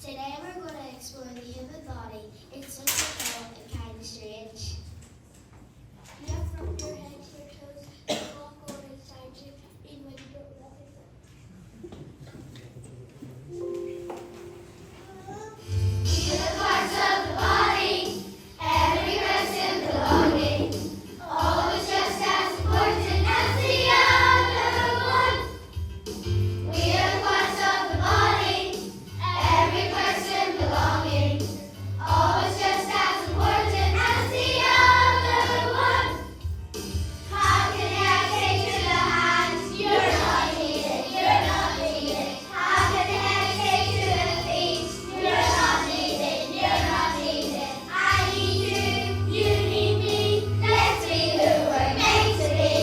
Today we're going to explore the human body. It's such a cool and kind of strange. You have from your head to your toes and walk over inside you even when you don't realize it. The parts of the body, every person belonging, always just as important as the other one. We are the parts of the body, every person belonging, always just as important as the other one. How can I take to the hands? You're not needed, you're not needed. How can I take to the feet? You're not needed, you're not needed. I need you need me. Let's be who we're made to be.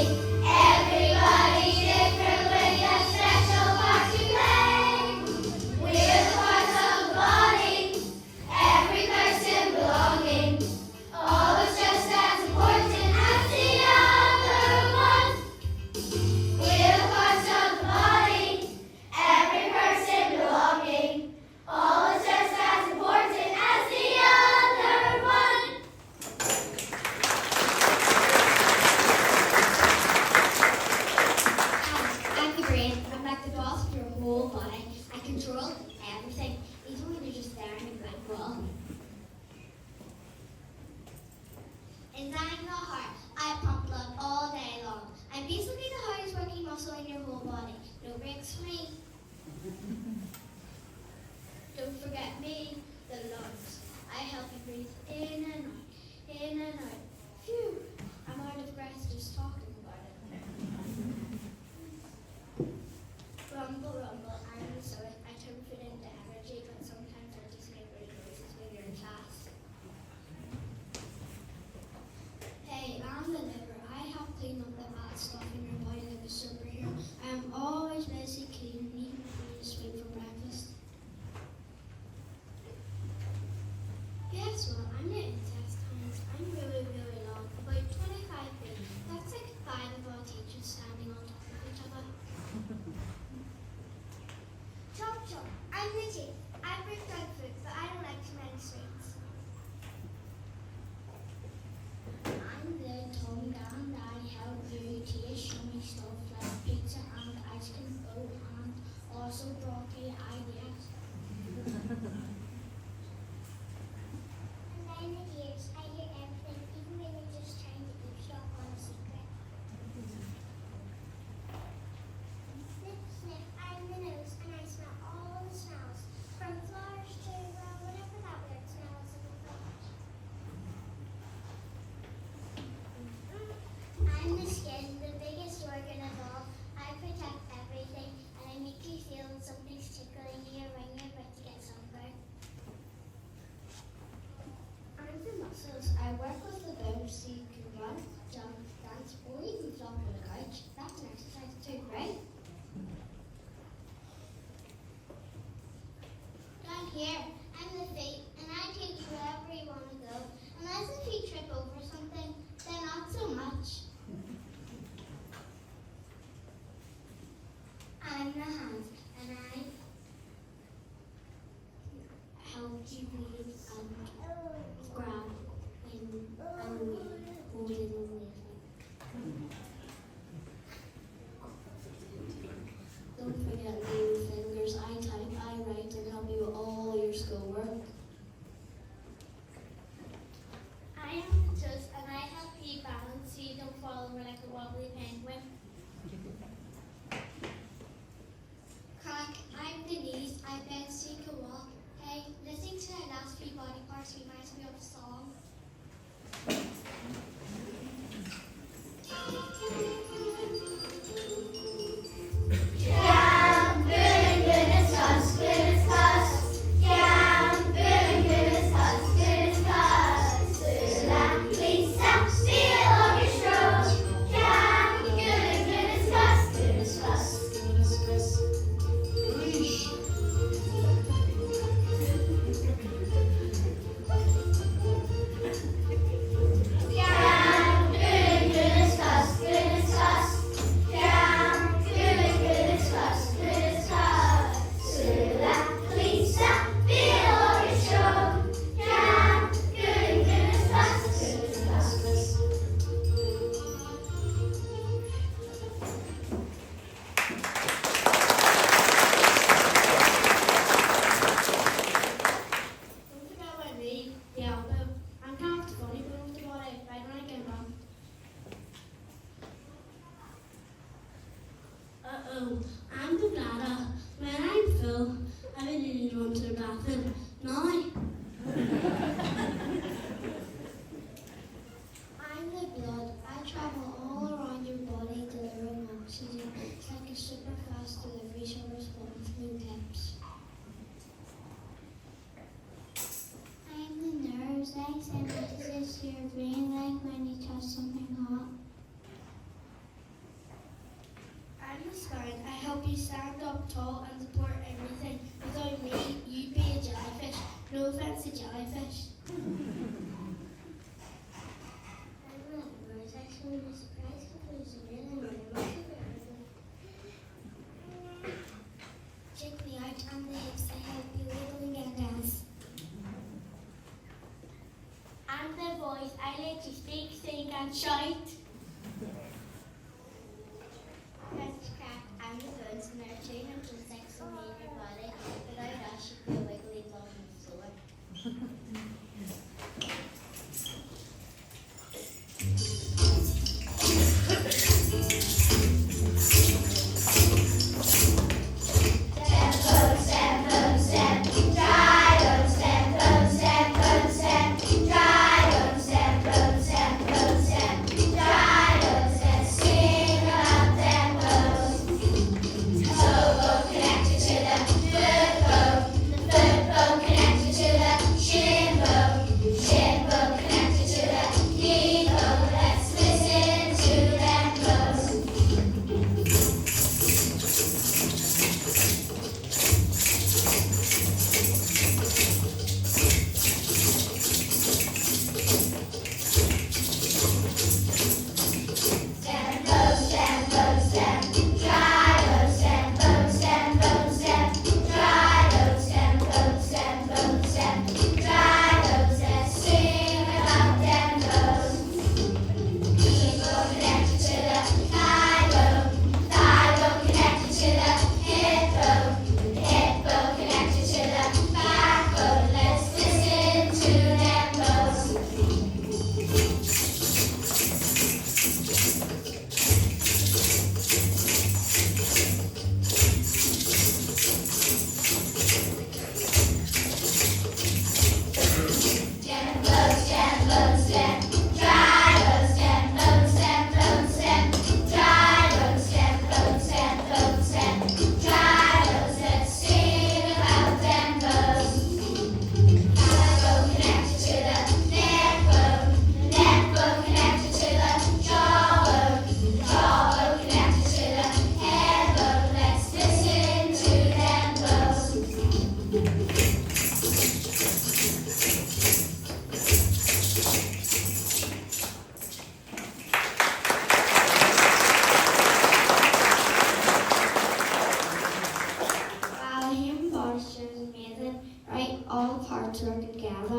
Everybody's different with a special part to play. We're the parts of the body, every person belonging, always just as important as the other one. We're the parts of the body, every person belonging, always just as important as the other one. I'm the brain. I'm like the boss of your whole body. I control everything, even when you're just there in a blank wall. And I'm the heart. I pump blood all day long. I'm basically the hardest working muscle in your whole body. No breaks for me. Don't forget me, the lungs. I help you breathe in and out, in and out. Phew, I'm out of breath just talking about it. Rumble, rumble, I'm sorry. I turn food into energy, but sometimes I just make weird noises when you're in class. Hey, I'm the liver. I help clean up the bad stuff in your body like a superhero. I'm always busy cleaning, even food is sweet for breakfast. Guess what? I'm the intestines. I'm really, really long, about 25 feet. That's like 5 of our teachers standing on top of each other. Chop chop. I'm the teeth. I break down food, but I don't like too many sweets. I'm the tongue and I help you taste yummy stuff like pizza and ice cream, and also broccoli, I guess. And I'm the ears. I hear everything, even when you're just trying to eavesdrop on a secret. Snip, snip. I'm the nose, and I smell all the smells, from flowers to whatever that weird smell is in the flowers. I'm the skin, the biggest organ of all. I protect everything, and I make you feel something's tickling you when you're about to get sunburned. I'm the muscles. I work with the bones so you can run, jump, dance, or even flop on a couch. That's an exercise too, right? Down here, I'm the feet, and I take you wherever you want to go. Unless if you trip over something, then not so much. I'm the hands, and I help you breathe and grab and hold it away. Don't forget the fingers. I type, I write, and help you with all your schoolwork. I am the toes, and I help you balance so you don't fall over like a wobbly penguin. Crack, I'm the knees. I bend so you can walk. Hey, listening to our last few body parts reminds me of a song. get to speak so you can shout. That's crap. I'm the bones and there are 206 of me in your body. Without us, you'd be a wiggly ball on the floor. All parts work together